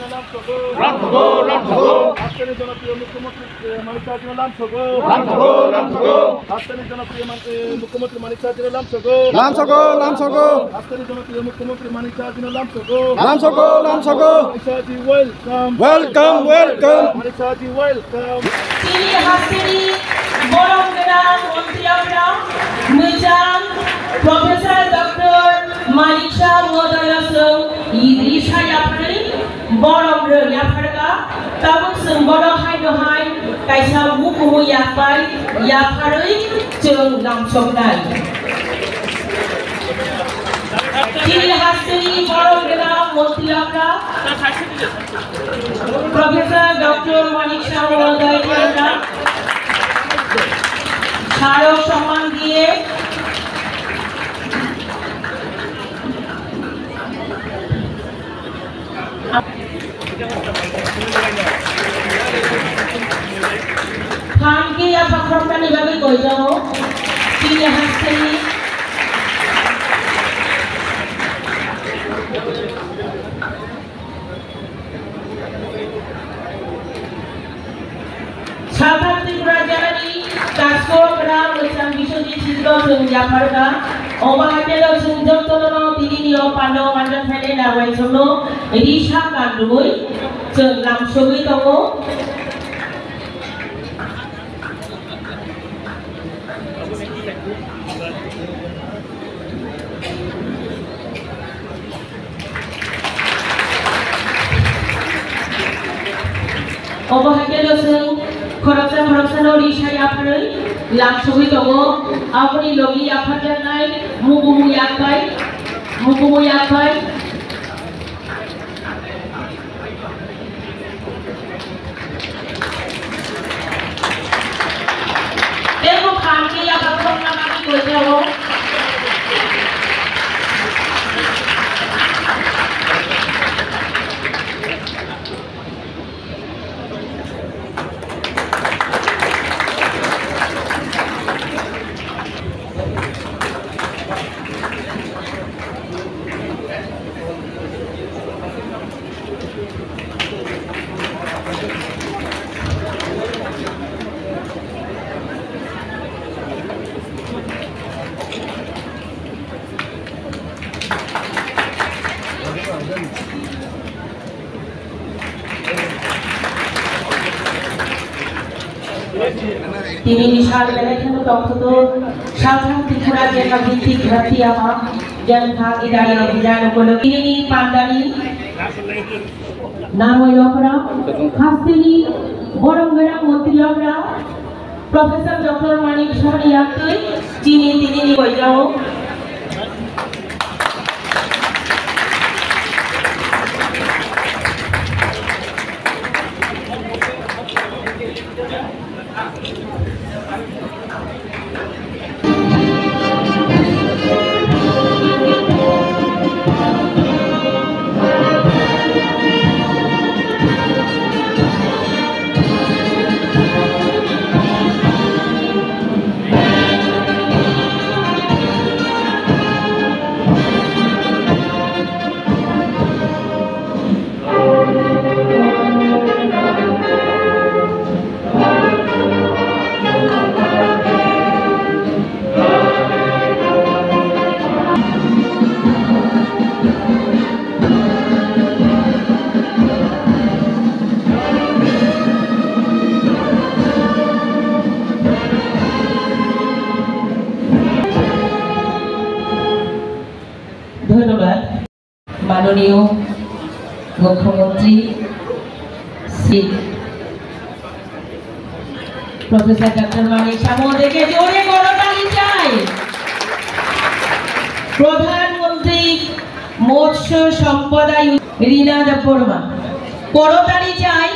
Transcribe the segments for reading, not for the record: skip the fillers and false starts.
হাসপাতালের জনপ্রিয় মুখ্যমন্ত্রী মানিক সাহায্য নাম সগো হাসপাতালের জনপ্রিয় মুখ্যমন্ত্রী মানিক সাহায্য নাম সগো হাসপাতালের জনপ্রিয় মুখ্যমন্ত্রী মানিক সাহায্য নাম সগো মানিক সাহায্য ওয়েলকাম মানিক সাহায্য ওয়েলকাম তিনি হাসপাতালি বরংগেরা মন্ত্রীরা মোজাম প্রফেসর ডক্টর মানিক শাহ মহোদয়সों इदिशा याफारै बरंग्रो याफारगा ताबुसों बरहाय दहाय कायसा मुखुमु याफाय याफारै जों नामसबनाय তিনি হাসপাতালি বরংগেরা মন্ত্রীরা প্রফেসর ডক্টর মানিক শাহ মহোদয়রা স্মারক সম্মান দিয়ে खान के या पखरम का निभावे कोई जाओ तीन हास्तेली साधारण त्रिपुरा जननी कास्को ग्राम उच्चारण विशुद्धि चित्त संजापरका ओबाहाटेलो संजोक्तनो तिनिनियो पानो मानदन फाइले नारवाय समनो रिशा कान्दुय जों नामसबै दङ ओबाहाटेलो खरबसा रिशा याफारै लामसबै दङ आपनि लगी याफारजानाय मुगुमु याफाय देखो खान के या पखरम ना माने कोई जाओ তিনি বিশাল বেলাখানো তখত সাধারণ ত্রিপুরা জেলা ভিত্তিক ঘাটি আমা জন ভাগিদারি অভিযান উপলক্ষে তিনি পান্ডানি নাময়করা হাসপাতালি বরংগেরা মন্ত্রীরা প্রফেসর ডক্টর মানিক শাহ ইয়াতৈ যিনি তিনি কইলাও ধন্যবাদ মাননীয় মুখ্যমন্ত্রী শ্রী প্রফেসর ডক্টর মানিক শাহ মহোদয়কে জোরে করতালি চাই প্রধানমন্ত্রী মৎস্য সম্পদা রিনা দেববর্মা করতালি চাই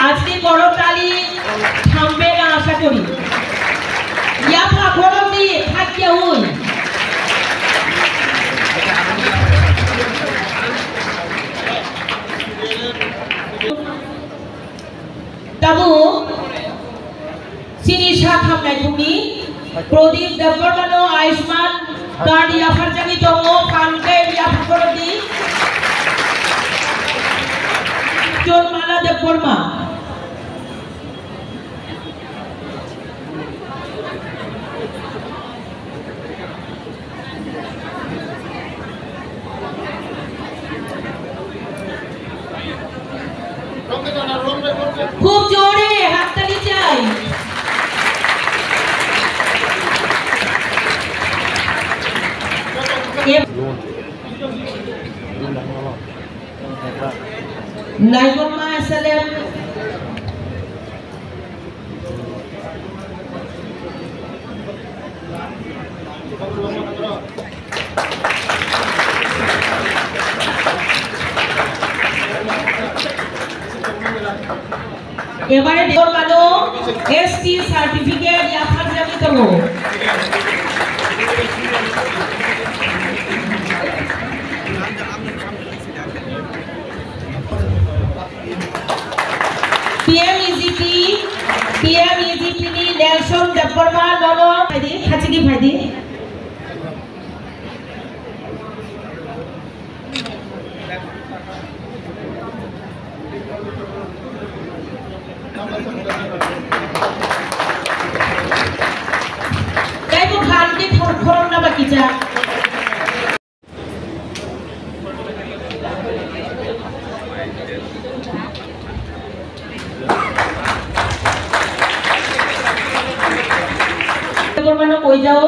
আজকে করতালি থামবে না আশা করি ইয়াফা গরম দিয়ে থাকিয়া হই तबु सिनी शाखा में तुमी प्रदीप देवबर्मनो आयुष्मान कार्ड याफार जाबि दङ फानके याफार करदि Chormala Deporma. খুব জোরে হাততালি চাই। নাইগমা এসএলএম এবারে দেওয়ার মানো এসটি সার্টিফিকেট ইয়াফার জামি তমো PMEGP ni Nelson Deporma nono phaidi khachigi phaidi kai bu khan ke khor na bakija Mana koi jao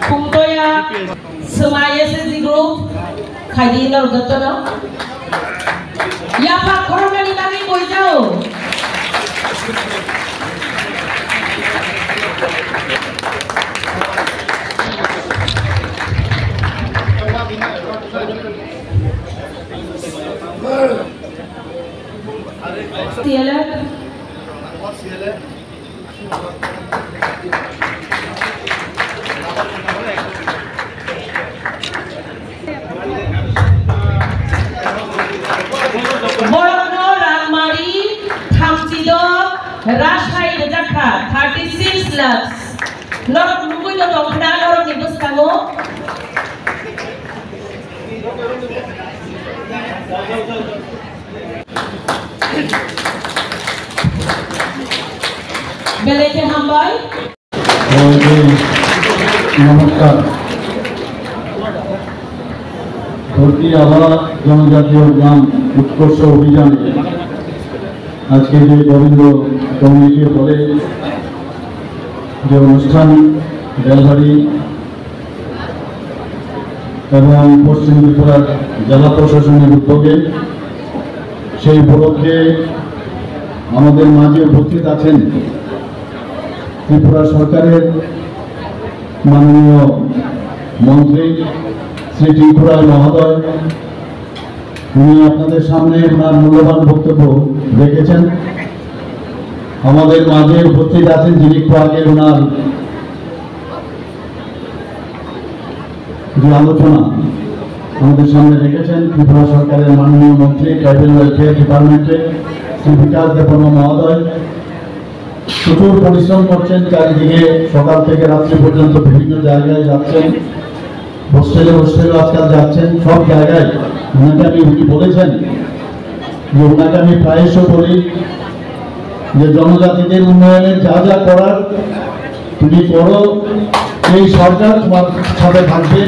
Kumtoya Semaya sesi group Khaidi nor gatono Ya pak korona ni bagi koi jao Tiada. Borno Ramari Thamsido Rashai Rejaka 36 lakhs. Norok nunggu itu dongkna norok nibus kamu. বেলেকে হাম্বাই নমস্কার ধরতি আভা জনজাতীয় গ্রাম উৎকর্ষ অভিযানে আজকে যে গোবিন্দ কমিটির ফলে যে অনুষ্ঠান বেলবাড়ি এবং পশ্চিম ত্রিপুরার জেলা প্রশাসনের উদ্যোগে সেই উপলক্ষে আমাদের মাঝে উপস্থিত আছেন ত্রিপুরা সরকারের মাননীয় মন্ত্রী শ্রী ত্রিপুরা মহোদয়। উনি আপনাদের সামনে ওনার মূল্যবান বক্তব্য রেখেছেন। আমাদের মাঝে উপস্থিত আছেন যিনি আগে ওনার যে আলোচনা আমাদের সামনে রেখেছেন ত্রিপুরা সরকারের মাননীয় মন্ত্রী ট্রাইবাল ওয়েলফেয়ার ডিপার্টমেন্টে শ্রী বিকাশ দেববর্মা মহোদয়। প্রচুর পরিশ্রম করছেন, চারিদিকে সকাল থেকে রাত্রি পর্যন্ত বিভিন্ন জায়গায় যাচ্ছেন, হোস্টেলে আজকাল যাচ্ছেন, সব জায়গায় ওনাকে আমি উনি বলেছেন যে ওনাকে আমি প্রায়শ বলি যে জনজাতিদের উন্নয়নের যা যা করার তুমি করো, এই সরকার তোমার সাথে থাকবে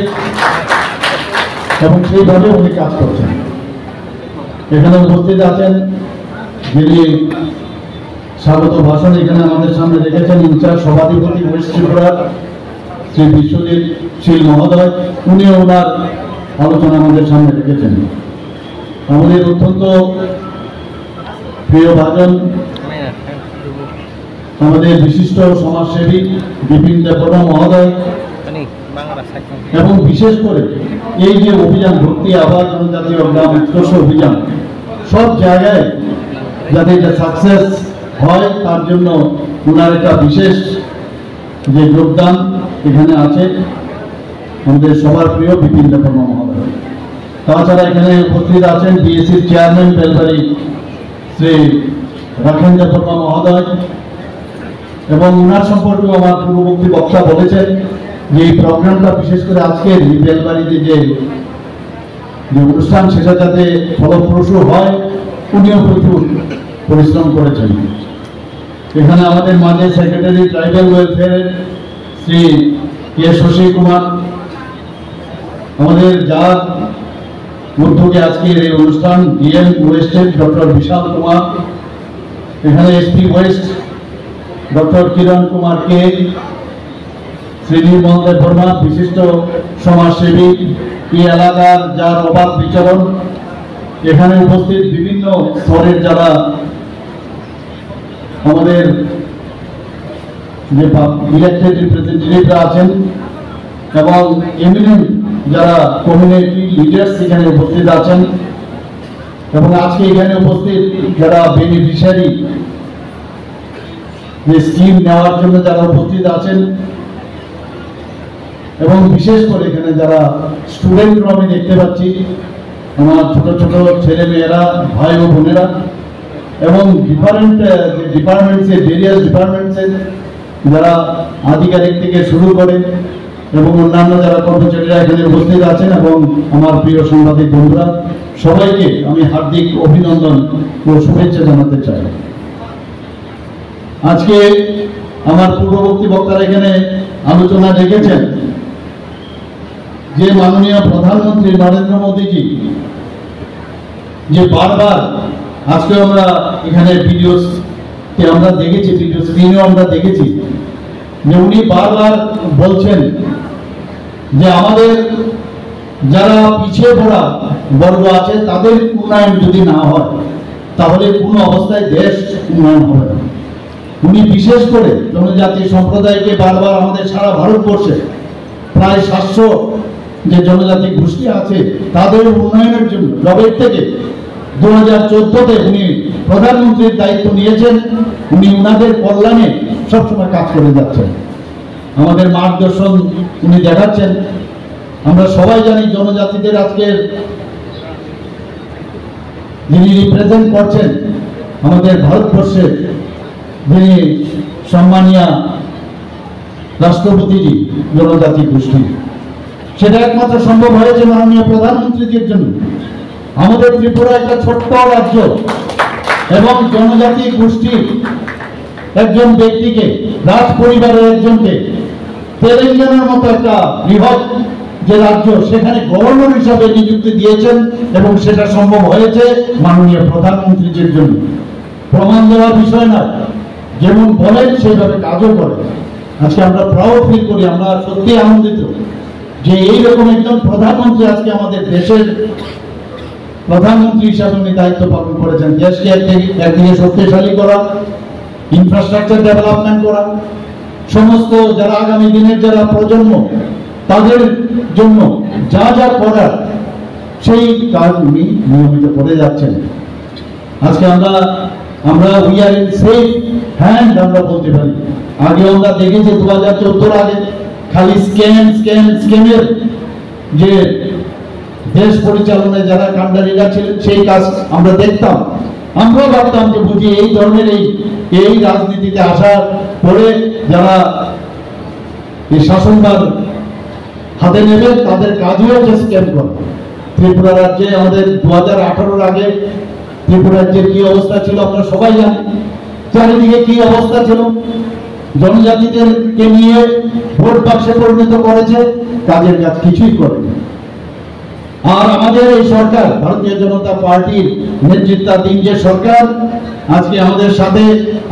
এবং সেইভাবে উনি কাজ করছেন। এখানে উপস্থিত আছেন যিনি স্বাগত ভাষণ এখানে আমাদের সামনে রেখেছেন ইনচার্জ সভাধিপতি ওয়েস্ট ত্রিপুরা শ্রী বিশ্বজিৎ শীল মহোদয়। উনিও ওনার আলোচনা আমাদের সামনে রেখেছেন। আমাদের অত্যন্ত প্রিয় ভাজন আমাদের বিশিষ্ট সমাজসেবী বিপিন দেববর্মা মহোদয় এবং বিশেষ করে এই যে অভিযান ভর্তি আবার জনজাতীয় গ্রাম উৎকর্ষ অভিযান সব জায়গায় যাতে এটা সাকসেস হয় তার জন্য ওনার একটা বিশেষ যে যোগদান এখানে আছে আমাদের সবার প্রিয় বিপিন দেববর্মা মহোদয়। তাছাড়া এখানে উপস্থিত আছেন বিএসসির চেয়ারম্যান বেলবাড়ি শ্রী রাখেন দেববর্মা মহোদয় এবং ওনার সম্পর্কেও আমার পূর্ববর্তী বক্তা বলেছেন যে এই প্রোগ্রামটা বিশেষ করে আজকের বেলবাড়িতে যে যে অনুষ্ঠান সেটা যাতে ফলপ্রসূ হয় উনিও প্রচুর পরিশ্রম করেছেন। এখানে আমাদের মাঝে সেক্রেটারি ট্রাইবাল ওয়েলফেয়ারের শ্রী কে শশী কুমার, আমাদের যার উদ্যোগে আজকের এই অনুষ্ঠান ডিএম ওয়েস্টের ডক্টর বিশাল কুমার, এখানে এসপি ওয়েস্ট ডক্টর কিরণ কুমার কে, শ্রী নির্মল দেব বর্মা বিশিষ্ট সমাজসেবী, এই এলাকার যার অবাধ বিচরণ, এখানে উপস্থিত বিভিন্ন স্তরের যারা আমাদের যে ইলেক্টেড রিপ্রেজেন্টেটিভরা আছেন এবং এমিনেন্ট যারা কমিউনিটি লিডার্স এখানে উপস্থিত আছেন এবং আজকে এখানে উপস্থিত যারা বেনিফিশিয়ারি যে স্কিম নেওয়ার জন্য যারা উপস্থিত আছেন এবং বিশেষ করে এখানে যারা স্টুডেন্টরা আমি দেখতে পাচ্ছি, আমার ছোট ছোট ছেলে মেয়েরা, ভাই ও বোনেরা এবং ডিফারেন্ট ডিপার্টমেন্টসের ভেরিয়াস ডিপার্টমেন্টসের যারা আধিকারিক থেকে শুরু করে এবং অন্যান্য যারা কর্মচারীরা এখানে উপস্থিত আছেন এবং আমার প্রিয় সাংবাদিক বন্ধুরা, সবাইকে আমি হার্দিক অভিনন্দন ও শুভেচ্ছা জানাতে চাই। আজকে আমার পূর্ববর্তী বক্তারা এখানে আলোচনা রেখেছেন যে মাননীয় প্রধানমন্ত্রী নরেন্দ্র মোদীজি যে বারবার, আজকে আমরা এখানে ভিডিওতে আমরা দেখেছি, ভিডিও স্ক্রিনেও আমরা দেখেছি যে উনি বারবার বলছেন যে আমাদের যারা পিছিয়ে পড়া বর্গ আছে তাদের উন্নয়ন যদি না হয় তাহলে কোনো অবস্থায় দেশ উন্নয়ন হবে না। উনি বিশেষ করে জনজাতি সম্প্রদায়কে বারবার আমাদের সারা ভারতবর্ষে প্রায় 700 যে জনজাতি গোষ্ঠী আছে তাদের উন্নয়নের জন্য জবের থেকে 2014-তে উনি প্রধানমন্ত্রীর দায়িত্ব নিয়েছেন। উনি উনাদের কল্যাণে সবসময় কাজ করে যাচ্ছেন, আমাদের মার্গদর্শন উনি দেখাচ্ছেন। আমরা সবাই জানি জনজাতিদের আজকের যিনি রিপ্রেজেন্ট করছেন আমাদের ভারতবর্ষে, যিনি সম্মানীয় রাষ্ট্রপতিজি জনজাতি গোষ্ঠী, সেটা একমাত্র সম্ভব হয়েছে মাননীয় প্রধানমন্ত্রীজির জন্য। আমাদের ত্রিপুরা একটা ছোট্ট রাজ্য এবং জনজাতি গোষ্ঠীর একজন ব্যক্তিকে, রাজ পরিবারের একজনকে তেলেঙ্গানার মতো একটা বৃহৎ যে রাজ্য সেখানে গভর্নর হিসাবে নিযুক্তি দিয়েছেন এবং সেটা সম্ভব হয়েছে মাননীয় প্রধানমন্ত্রীজির জন্য। প্রমাণ দেওয়ার বিষয় নয়, যেমন বলেন সেইভাবে কাজও করেন। আজকে আমরা প্রাউড ফিল করি, আমরা সত্যি আনন্দিত যে এইরকম একজন প্রধানমন্ত্রী আজকে আমাদের দেশের প্রধানমন্ত্রী হিসাবে উনি দায়িত্ব পালন করেছেন। দেশকে একদিকে শক্তিশালী করা, ইনফ্রাস্ট্রাকচার ডেভেলপমেন্ট করা, সমস্ত যারা আগামী দিনের যারা প্রজন্ম তাদের জন্য যা যা করার সেই কাজ উনি নিয়মিত করে যাচ্ছেন। আজকে আমরা we are in safe hand আমরা বলতে পারি। আগে আমরা দেখেছি 2014 আগে খালি স্ক্যামের যে দেশ পরিচালনায় যারা কাণ্ডারীরা ছিলেন সেই কাজ আমরা দেখতাম। আমরাও ভাবতাম যে বুঝি এই ধরনের এই রাজনীতিতে আসার পরে যারা এই শাসনভার হাতে নেবে তাদের কাজই হচ্ছে স্ক্যাম করা। ত্রিপুরা রাজ্যে আমাদের 2018-র আগে ত্রিপুরা রাজ্যের কি অবস্থা ছিল আমরা সবাই জানি। চারিদিকে কি অবস্থা ছিল, জনজাতিদেরকে নিয়ে ভোট বাক্সে পরিণত করেছে, কাজের কাজ কিছুই করেনি। আর আমাদের এই সরকার, ভারতীয় জনতা পার্টির নেতৃত্বাধীন যে সরকার, আজকে আমাদের সাথে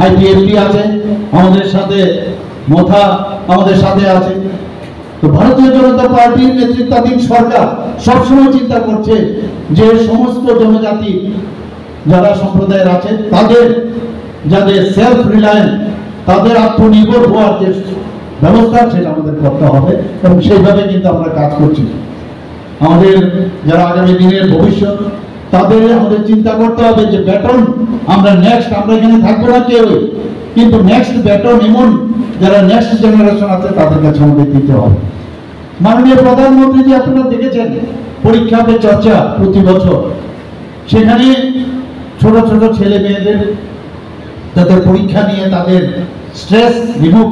আইপিএফটি আছে, আমাদের সাথে মোথা আমাদের সাথে আছে। তো ভারতীয় জনতা পার্টির নেতৃত্বাধীন সরকার সবসময় চিন্তা করছে যে সমস্ত জনজাতি যারা সম্প্রদায়ের আছে তাদের যাদের সেলফ রিলায়েন্স, তাদের আত্মনির্ভর হওয়ার যে ব্যবস্থা সেটা আমাদের করতে হবে এবং সেইভাবে কিন্তু আমরা কাজ করছি। আমাদের যারা আগামী দিনের ভবিষ্যৎ তাদের আমাদের চিন্তা করতে হবে যে বেতন আমরা এখানে থাকবো না কেউ, কিন্তু নেক্সট বেতন এমন যারা নেক্সট জেনারেশন আছে তাদের কাছে আমাদের দিতে হবে। মাননীয় প্রধানমন্ত্রী যে আপনারা দেখেছেন পরীক্ষা পে চর্চা প্রতি বছর, সেখানে ছোট ছোট ছেলে মেয়েদের যাদের পরীক্ষা নিয়ে তাদের স্ট্রেস রিমুভ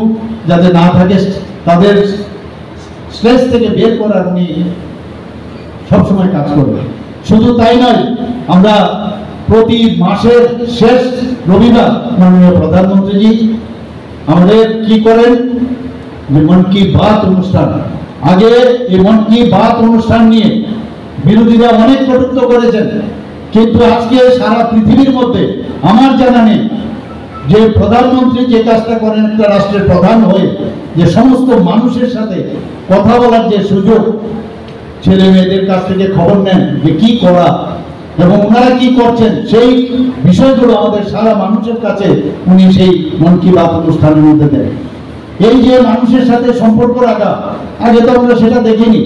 যাতে না থাকে, তাদের স্ট্রেস থেকে বের করার উনি সবসময় কাজ করবে। শুধু তাই নয়, আমরা প্রতি মাসের শেষ রবিবার মাননীয় প্রধানমন্ত্রীজি আমাদের কি করেন, যে মন কি বাত অনুষ্ঠান। আগে এই মন কি বাত অনুষ্ঠান নিয়ে বিরোধীরা অনেক কটূক্তি করেছেন, কিন্তু আজকে সারা পৃথিবীর মধ্যে আমার জানা নেই যে প্রধানমন্ত্রী যে কাজটা করেন একটা রাষ্ট্রের প্রধান হয়ে, যে সমস্ত মানুষের সাথে কথা বলার যে সুযোগ, ছেলে মেয়েদের কাছ থেকে খবর নেন যে কি করা এবং ওনারা কি করছেন, সেই বিষয়গুলো আমাদের সারা মানুষের কাছে উনি সেই মন কি বাত অনুষ্ঠানের মধ্যে দেন। এই যে মানুষের সাথে সম্পর্ক রাখা, আগে তো আমরা সেটা দেখিনি।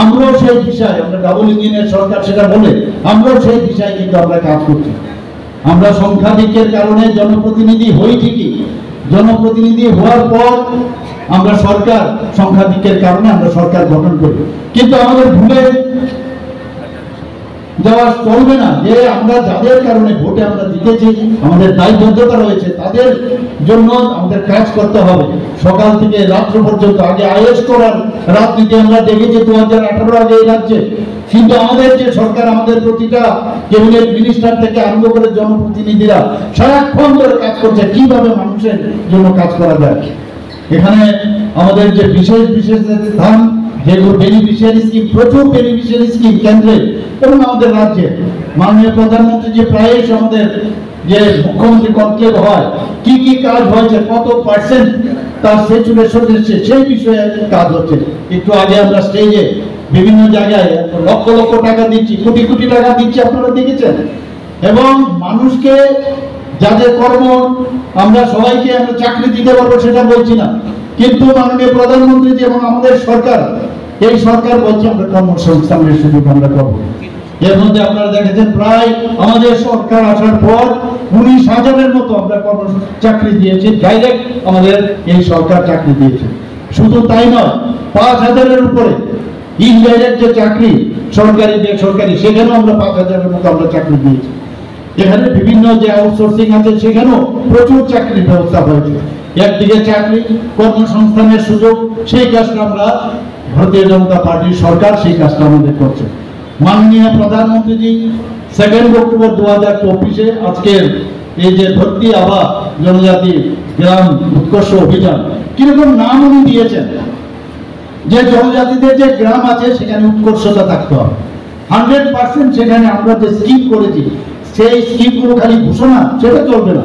আমরাও সেই দিশায়, আমরা ডাবল ইঞ্জিনের সরকার সেটা বলে, আমরাও সেই দিশায় কিন্তু আমরা কাজ করছি। আমরা সংখ্যাধিক্যের কারণে জনপ্রতিনিধি হই ঠিকই, জনপ্রতিনিধি হওয়ার পর আমরা সরকার, সংখ্যাধিক্যের কারণে আমরা সরকার গঠন করি, কিন্তু আমাদের ভুলে যাওয়া চলবে না যে আমরা যাদের কারণে ভোটে আমরা জিতেছি, আমাদের দায়বদ্ধতা রয়েছে, তাদের জন্য আমাদের কাজ করতে হবে সকাল থেকে রাত্র পর্যন্ত। আগে আইএস করার রাজনীতি আমরা দেখেছি 2018 আগে এই রাজ্যে, কিন্তু আমাদের যে সরকার, আমাদের প্রতিটা ক্যাবিনেট মিনিস্টার থেকে আরম্ভ করে জনপ্রতিনিধিরা সারাক্ষণ ধরে কাজ করছে কিভাবে মানুষের জন্য কাজ করা যায়। এখানে আমাদের যে বিশেষ বিশেষ স্থান, যেগুলো বেনিফিশিয়ারি স্কিম, প্রচুর বেনিফিশিয়ারি স্কিম কেন্দ্রে এবং আমাদের রাজ্যে মাননীয় প্রধানমন্ত্রী যে প্রায়শ আমাদের যে মুখ্যমন্ত্রী কনক্লেভ হয়, কি কি কাজ হয়েছে, কত পার্সেন্ট তার স্যাচুরেশন এসেছে, সেই বিষয়ে কাজ হচ্ছে। একটু আগে আমরা স্টেজে বিভিন্ন জায়গায় লক্ষ লক্ষ টাকা দিচ্ছি, কোটি কোটি টাকা দিচ্ছি, আপনারা দেখেছেন। এবং মানুষকে যাদের কর্ম, আমরা সবাইকে আমরা চাকরি দিতে পারবো সেটা বলছি না, কিন্তু মাননীয় প্রধানমন্ত্রী এবং আমাদের সরকার, এই সরকার বলছে আমরা কর্মসংস্থানের সুযোগ আমরা করবো। এর মধ্যে আপনারা দেখেছেন প্রায় আমাদের সরকার আসার পর 19,000-এর মতো আমরা চাকরি দিয়েছি, ডাইরেক্ট আমাদের এই সরকার চাকরি দিয়েছে। শুধু তাই নয়, 5,000-এর উপরে ইনডাইরেক্ট যে চাকরি, সরকারি বেসরকারি, সেখানেও আমরা 5,000-এর মতো আমরা চাকরি দিয়েছি। এখানে বিভিন্ন যে আউটসোর্সিং আছে সেখানেও প্রচুর চাকরির ব্যবস্থা হয়েছে। একদিকে চাকরি, কর্মসংস্থানের সুযোগ, সেই কাজটা আমরা ভারতীয় জনতা পার্টির সরকার সেই কাজটা আমাদের করছে। মাননীয় প্রধানমন্ত্রীজি 2 অক্টোবর 2024-এ আজকের এই যে ভর্তি আবাস জনজাতি গ্রাম উৎকর্ষ অভিযান, কিরকম নাম উনি দিয়েছেন, যে জনজাতিদের যে গ্রাম আছে সেখানে উৎকর্ষতা থাকতে হবে 100%। সেখানে আমরা যে স্কিম করেছি, সেই স্কিমগুলো খালি ঘোষণা সেটা চলবে না,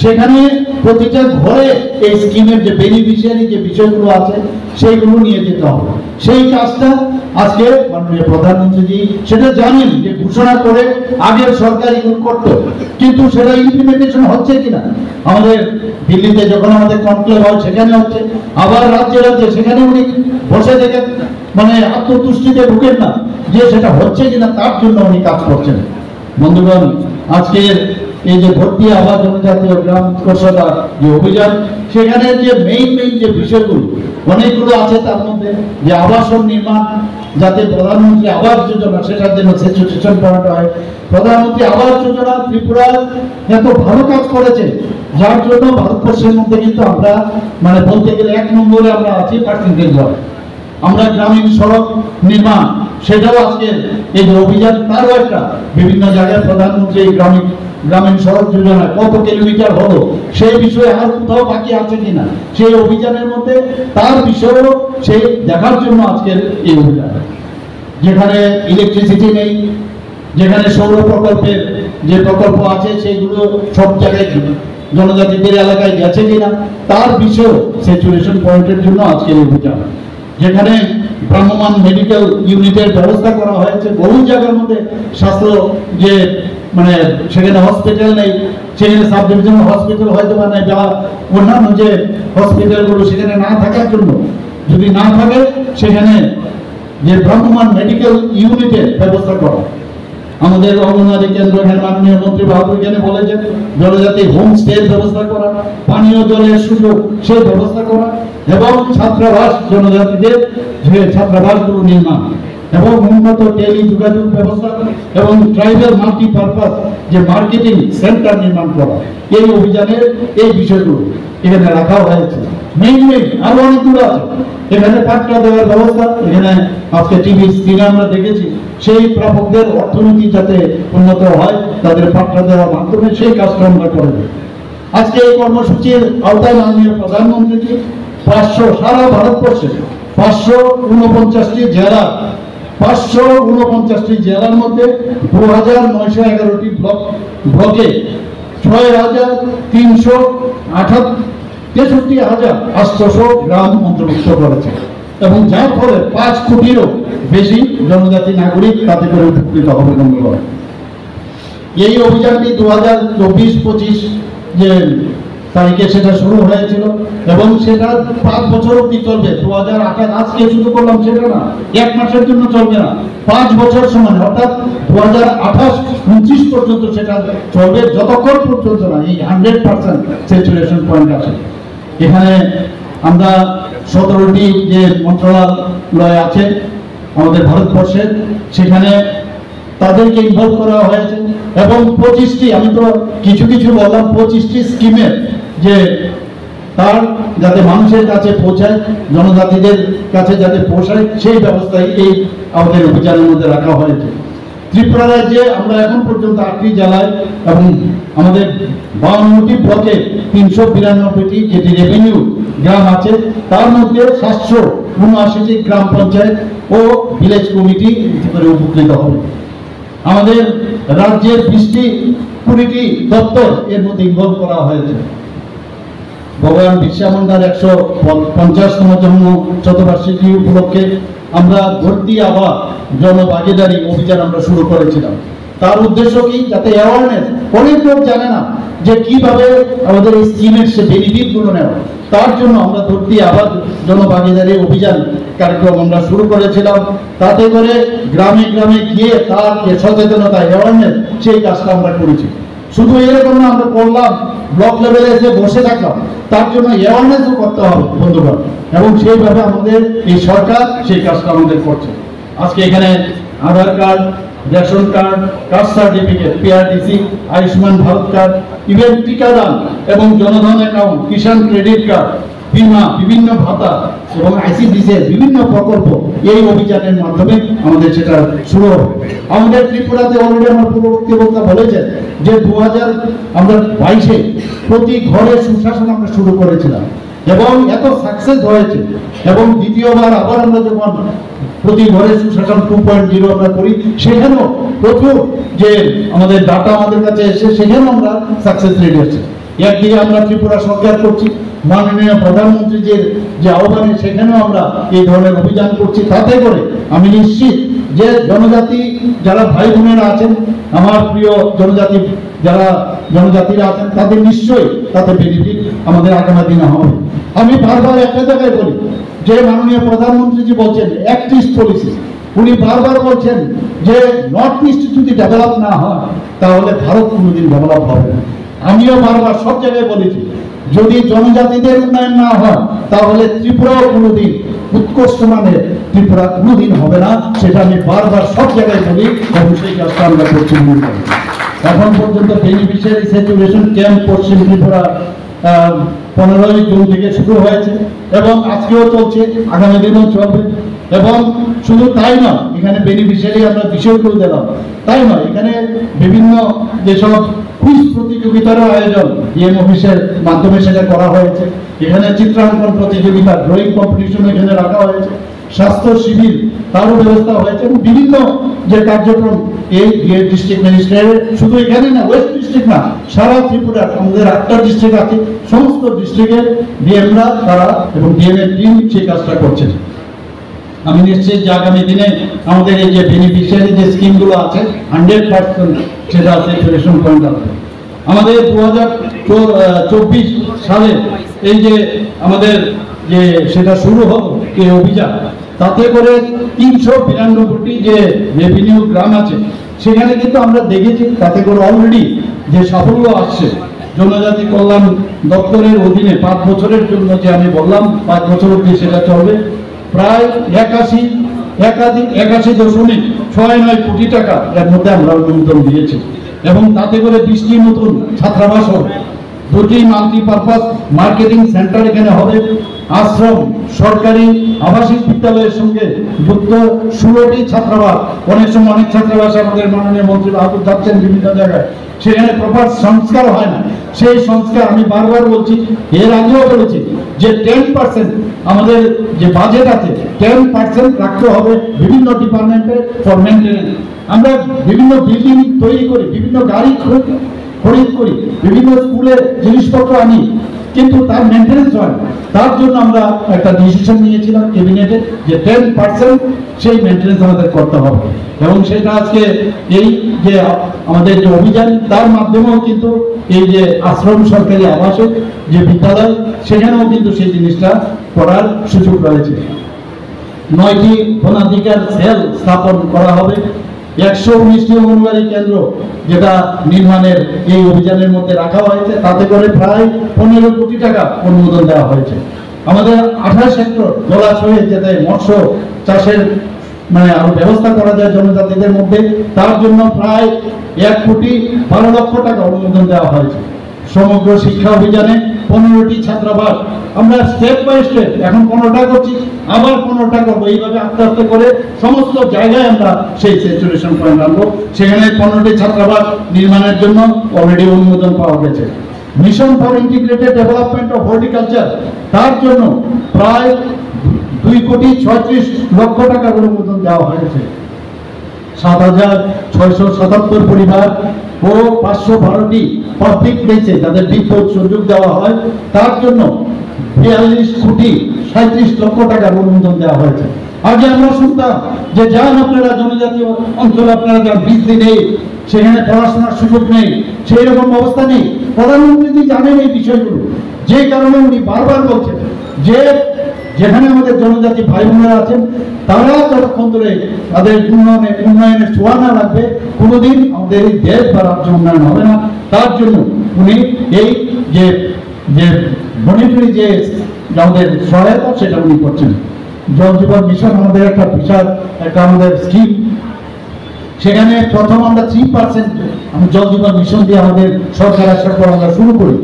সেখানে প্রতিটা ঘরে এই স্কিমের যে বেনিফিশিয়ারি যে বিষয়গুলো আছে সেইগুলো নিয়ে যেতে হবে। সেই কাজটা আজকে মাননীয় প্রধানমন্ত্রীজি সেটা জানেন যে ঘোষণা করে আগের সরকার এগুলো করতো, কিন্তু সেটা ইমপ্লিমেন্টেশন হচ্ছে কিনা। আমাদের দিল্লিতে যখন আমাদের কনক্লেভ হয় সেখানে হচ্ছে, আবার রাজ্যে রাজ্যে সেখানে উনি বসে দেখেন, মানে আত্মতুষ্টিতে ঢুকেন না যে সেটা হচ্ছে কিনা, তার জন্য উনি কাজ করছেন। বন্ধুগণ, আজকের এই যে ভর্তি আবাস জনজাতীয় গ্রাম উৎকর্ষতা যে অভিযান, সেখানে যে মেইন যে বিষয়গুলো অনেকগুলো আছে, তার মধ্যে যে আবাসন নির্মাণ, যাতে প্রধানমন্ত্রী আবাস যোজনা সেটার জন্য স্যাচুরেশন পয়েন্ট হয়। প্রধানমন্ত্রী আবাস যোজনা ত্রিপুরা এত ভালো কাজ করেছে, যার জন্য ভারতবর্ষের মধ্যে কিন্তু আমরা মানে বলতে গেলে 1 নম্বরে আমরা আছি পার্সেন্টেজ হয়। আমরা গ্রামীণ সড়ক নির্মাণ, সেটাও আজকে এই যে অভিযান, তারও একটা বিভিন্ন জায়গায় প্রধানমন্ত্রী গ্রামীণ সড়ক যোজনা কত কিলোমিটার হলো সেই বিষয়ে আর কোথাও বাকি আছে কিনা, সেই অভিযানের মধ্যে তার বিষয়েও সেই দেখার জন্য আজকের এই অভিযান। যেখানে ইলেকট্রিসিটি নেই, যেখানে সৌর প্রকল্পের যে প্রকল্প আছে সেগুলো সব জায়গায় জনজাতিদের এলাকায় গেছে কিনা, তার বিষয়েও স্যাচুরেশন পয়েন্টের জন্য আজকের এই অভিযান। যেখানে ভ্রাম্যমাণ মেডিকেল ইউনিটের ব্যবস্থা করা হয়েছে, বহু জায়গার মধ্যে স্বাস্থ্য যে মানে সেখানে হসপিটাল নেই, সেখানে সাব ডিভিশনাল হসপিটাল হয়তো বা নেই, বা অন্যান্য যে হসপিটালগুলো সেখানে না থাকার জন্য, যদি না থাকে সেখানে যে ভ্রাম্যমাণ মেডিকেল ইউনিটের ব্যবস্থা করা। আমাদের অঙ্গনওয়াড়ি কেন্দ্র, এখানে মাননীয় মন্ত্রী বাবু এখানে বলেছেন জনজাতি হোম স্টের ব্যবস্থা করা, পানীয় জলের সুযোগ সেই ব্যবস্থা করা, এবং ছাত্রাবাস জনজাতিদের যে ছাত্রাবাসগুলো নির্মাণ, এবং উন্নত টেলি যোগাযোগ ব্যবস্থা এবং ট্রাইবাল মাল্টিপারপাস যে মার্কেটিং সেন্টার নির্মাণ করা। এই অভিযানের এই বিষয়গুলো এখানে রাখা হয়েছে। মেইন আরো অনেক দূর আছে। এখানে পাট্টা দেওয়ার ব্যবস্থা, এখানে আজকে টিভি স্ক্রিনে আমরা দেখেছি, সেই প্রাপকদের অর্থনীতি যাতে উন্নত হয় তাদের পাট্টা দেওয়ার মাধ্যমে সেই কাজটা আমরা করে দিই। আজকে এই কর্মসূচির আওতায় মাননীয় প্রধানমন্ত্রীজি 500 সারা ভারতবর্ষে 549টি জেলা, 549টি জেলার মধ্যে 2911টি ব্লকে 63,800 গ্রাম অন্তর্ভুক্ত করেছে এবং যার ফলে 5 কোটিরও বেশি জনজাতি নাগরিক তাতে করে উপকৃত হবে বন্ধুগণ। এই অভিযানটি 2024-25 যে তারিখে সেটা শুরু হয়েছিল এবং সেটা 5 বছর অবধি চলবে। 2028 আজকে শুরু করলাম সেটা না, 1 মাসের জন্য চলবে না, 5 বছর সময়, অর্থাৎ 2028-29 পর্যন্ত সেটা চলবে, যতক্ষণ পর্যন্ত না এই 100% স্যাচুরেশন পয়েন্ট আছে। এখানে আমরা 17টি যে মন্ত্রণালয় আছে আমাদের ভারতবর্ষে, সেখানে তাদেরকে ইনভলভ করা হয়েছে এবং 25টি, আমি তো কিছু বললাম, 25টি স্কিমের যে তার যাতে মানুষের কাছে পৌঁছায়, জনজাতিদের কাছে যাতে পৌঁছায় সেই ব্যবস্থায় এই আমাদের অভিযানের মধ্যে রাখা হয়েছে। ত্রিপুরা রাজ্যে আমরা এখন পর্যন্ত 8টি জেলায় এবং আমাদের 52টি ব্লকে 392টি যেটি রেভিনিউ গ্রাম আছে, তার মধ্যে 779টি গ্রাম পঞ্চায়েত ও ভিলেজ কমিটি করে উপকৃত হবে। আমাদের রাজ্যের 20টি দপ্তর এর মধ্যে ইনভলভ করা হয়েছে। ভগবান বিরসা মুন্ডার 150তম জন্ম শতবার্ষিকী উপলক্ষে আমরা ধরতি আবা জনভাগিদারি অভিযান আমরা শুরু করেছিলাম। তার উদ্দেশ্য কি? যাতে অ্যাওয়ারনেস, অনেক লোক জানে না যে কিভাবে আমাদের এই স্কিমের সে বেনিফিট গুলো নেওয়া, তার জন্য আমরা ধরতি আবা জনভাগিদারি অভিযান কার্যক্রম আমরা শুরু করেছিলাম। তাতে করে গ্রামে গ্রামে গিয়ে তার যে সচেতনতা, অ্যাওয়ারনেস, সেই কাজটা আমরা করেছি। শুধু এরকম না আমরা করলাম, ব্লক লেভেলে এসে বসে থাকলাম, তার জন্য অ্যাওয়ারনেসও করতে হবে বন্ধুগণ, এবং সেইভাবে আমাদের এই সরকার সেই কাজটা আমাদের করছে। আজকে এখানে Aadhaar card, ration card, caste certificate, PRTC, Ayushman Bharat card, even টিকাদান এবং Jan Dhan account, Kisan credit card, বীমা, বিভিন্ন ভাতা এবং আইসিডিসির বিভিন্ন প্রকল্প এই অভিযানের মাধ্যমে আমাদের সেটা শুরু হবে। আমাদের ত্রিপুরাতে অলরেডি আমার পূর্ববর্তী বক্তা বলেছেন যে 2022-এ প্রতি ঘরে সুশাসন আমরা শুরু করেছিলাম এবং এত সাকসেস হয়েছে, এবং দ্বিতীয়বার আবার আমরা যখন প্রতি ঘরে সুশাসন 2.0 আমরা করি, সেখানেও প্রচুর যে আমাদের ডাটা আমাদের কাছে এসে সেখানেও আমরা সাকসেস রেট আছে। একদিকে আমরা ত্রিপুরা সরকার করছি, মাননীয় প্রধানমন্ত্রীজির যে আহ্বানে সেখানেও আমরা এই ধরনের অভিযান করছি। তাতে করে আমি নিশ্চিত যে জনজাতি যারা ভাই বোনেরা আছেন, আমার প্রিয় জনজাতিরা আছেন, তাদের নিশ্চয়ই তাতে বেনিফিট আমাদের আগামী দিনে হবে। আমি বারবার একটা জায়গায় বলি যে মাননীয় প্রধানমন্ত্রীজি বলছেন অ্যাক্ট ইস্ট পলিসি, উনি বারবার বলছেন যে নর্থ ইস্ট যদি ডেভেলপ না হয় তাহলে ভারত কোনোদিন ডেভেলপ হবে না। আমিও বারবার সব জায়গায় বলেছি যদি জনজাতিদের উন্নয়ন না হয় তাহলে ত্রিপুরাও কোনোদিন উৎকর্ষ মানের ত্রিপুরা কোনোদিন হবে না, সেটা আমি বারবার সব জায়গায় বলি এবং সেই কাজটা আমরা করছি। এখন পর্যন্ত বেনিফিশিয়ারি স্যাচুরেশন ক্যাম্প পশ্চিম ত্রিপুরা 15ই জুন থেকে শুরু হয়েছে এবং আজকেও চলছে, আগামী দিনেও চলবে। এবং শুধু তাই নয়, এখানে বেনিফিশিয়ারি আমরা বিষয়গুলো দিলাম, তাই নয়, এখানে বিভিন্ন যেসব কুইজ প্রতিযোগিতারও আয়োজন ডিএম অফিসের মাধ্যমে সেটা করা হয়েছে। এখানে চিত্রাঙ্কন প্রতিযোগিতা, ড্রয়িং কম্পিটিশন এখানে রাখা হয়েছে, স্বাস্থ্য শিবির তারও ব্যবস্থা হয়েছে এবং বিভিন্ন যে কার্যক্রম এই ডিস্ট্রিক্ট ম্যাজিস্ট্রেটের, শুধু এখানে না, ওয়েস্ট ডিস্ট্রিক্ট না, সারা ত্রিপুরা আমাদের 8টা ডিস্ট্রিক্ট আছে, সমস্ত ডিস্ট্রিক্টের ডিএমরা তারা এবং ডিএম এর টিম সেই কাজটা করছেন। আমি নিশ্চিত যে আগামী দিনে আমাদের এই যে বেনিফিশিয়ারি যে স্কিমগুলো আছে 100% সেটা স্যাচুরেশন পয়েন্ট আসবে। আমাদের 2024 সালে এই যে আমাদের যে সেটা শুরু হলো এই অভিযান, তাতে করে 392টি যে রেভিনিউ গ্রাম আছে সেখানে কিন্তু আমরা দেখেছি তাতে করে অলরেডি যে সাফল্য আসছে। জনজাতি কল্যাণ দপ্তরের অধীনে 5 বছরের জন্য যে আমি বললাম 5 বছর অবধি সেটা চলবে, প্রায় 81.69 কোটি টাকা এর মধ্যে আমরা অনুমোদন দিয়েছি এবং তাতে করে 20টি নতুন ছাত্রাবাস হবে দুটি মাল্টিপারপাস মার্কেটিং সেন্টার এখানে হবে। আশ্রম সরকারি আবাসিক বিদ্যালয়ের সঙ্গে যুক্ত 16টি ছাত্রাবাস। অনেক সময় অনেক ছাত্রাবাস আমাদের মাননীয় মন্ত্রী বাহাদুর যাচ্ছেন বিভিন্ন জায়গায়, সেখানে প্রপার সংস্কার হয় না। সেই সংস্কার আমি বারবার বলছি, এর আগেও বলেছি যে 10% আমাদের যে বাজেট আছে 10% রাখতে হবে বিভিন্ন ডিপার্টমেন্টে ফর মেনটেনেন্স। আমরা বিভিন্ন বিল্ডিং তৈরি করি, বিভিন্ন গাড়ি খরিদ করি, বিভিন্ন স্কুলে জিনিসপত্র আনি, কিন্তু তার মেনটেনেন্স হয় না। তার জন্য আমরা একটা ডিসিশন নিয়েছিলাম ক্যাবিনেটে যে 10% সেই মেনটেনেন্স আমাদের করতে হবে, এবং সেটা আজকে এই যে আমাদের যে অভিযান তার মাধ্যমেও কিন্তু এই যে আশ্রম সরকারি আবাসিক যে বিদ্যালয় সেখানেও কিন্তু সেই জিনিসটা করার সুযোগ রয়েছে। 9টি বনাধিকার সেল স্থাপন করা হবে। 119টি অঙ্গনওয়াড়ি কেন্দ্র যেটা নির্মাণের এই অভিযানের মধ্যে রাখা হয়েছে, তাতে করে প্রায় 15 কোটি টাকা অনুমোদন দেওয়া হয়েছে। আমাদের 28 হেক্টর জলাশয়ে যাতে মৎস্য চাষের আরো ব্যবস্থা করা যায় জনজাতিদের মধ্যে, তার জন্য প্রায় 1,12 লক্ষ টাকা অনুমোদন দেওয়া হয়েছে। সমগ্র শিক্ষা অভিযানে 15টি ছাত্রাবাস আমরা স্টেপ বাই স্টেপ এখন 15টা করছি, আবার 15টা করবো, এইভাবে আস্তে আস্তে করে সমস্ত জায়গায় আমরা সেই স্যাচুরেশন পয়েন্ট আনবো। সেখানে 15টি ছাত্রাবাস নির্মাণের জন্য অলরেডি অনুমোদন পাওয়া গেছে। Mission for integrated development of horticulture, তার জন্য প্রায় 2,36 লক্ষ টাকার অনুমোদন দেওয়া হয়েছে। 7,677 পরিবার ও 512টি পাবলিক প্লেসে যাদের বিদ্যুৎ সংযোগ দেওয়া হয়, তার জন্য 42,37 লক্ষ টাকার অনুমোদন দেওয়া হয়েছে। আগে আমরা শুনতাম যে যান আপনারা জনজাতীয় অঞ্চলে, আপনারা যান, বিজলি নেই, সেখানে পড়াশোনার সুযোগ নেই, সেই রকম অবস্থা নেই। প্রধানমন্ত্রী জানেন এই বিষয়গুলো, যে কারণে উনি বারবার বলছেন যে যেখানে আমাদের জনজাতি ভাই বোনেরা আছেন তারা যতক্ষণ ধরে তাদের উন্নয়নের ছোঁয়া না লাগবে, কোনোদিন আমাদের এই দেশ বা রাজ্য উন্নয়ন হবে না। তার জন্য উনি এই যে মনিটরি যে আমাদের সহায়তা সেটা উনি করছেন। জল জীবন মিশন আমাদের একটা বিশাল একটা আমাদের স্কিম, সেখানে প্রথম আমরা 3% জল জীবন মিশন দিয়ে আমাদের সরকার আসার পর আমরা শুরু করি।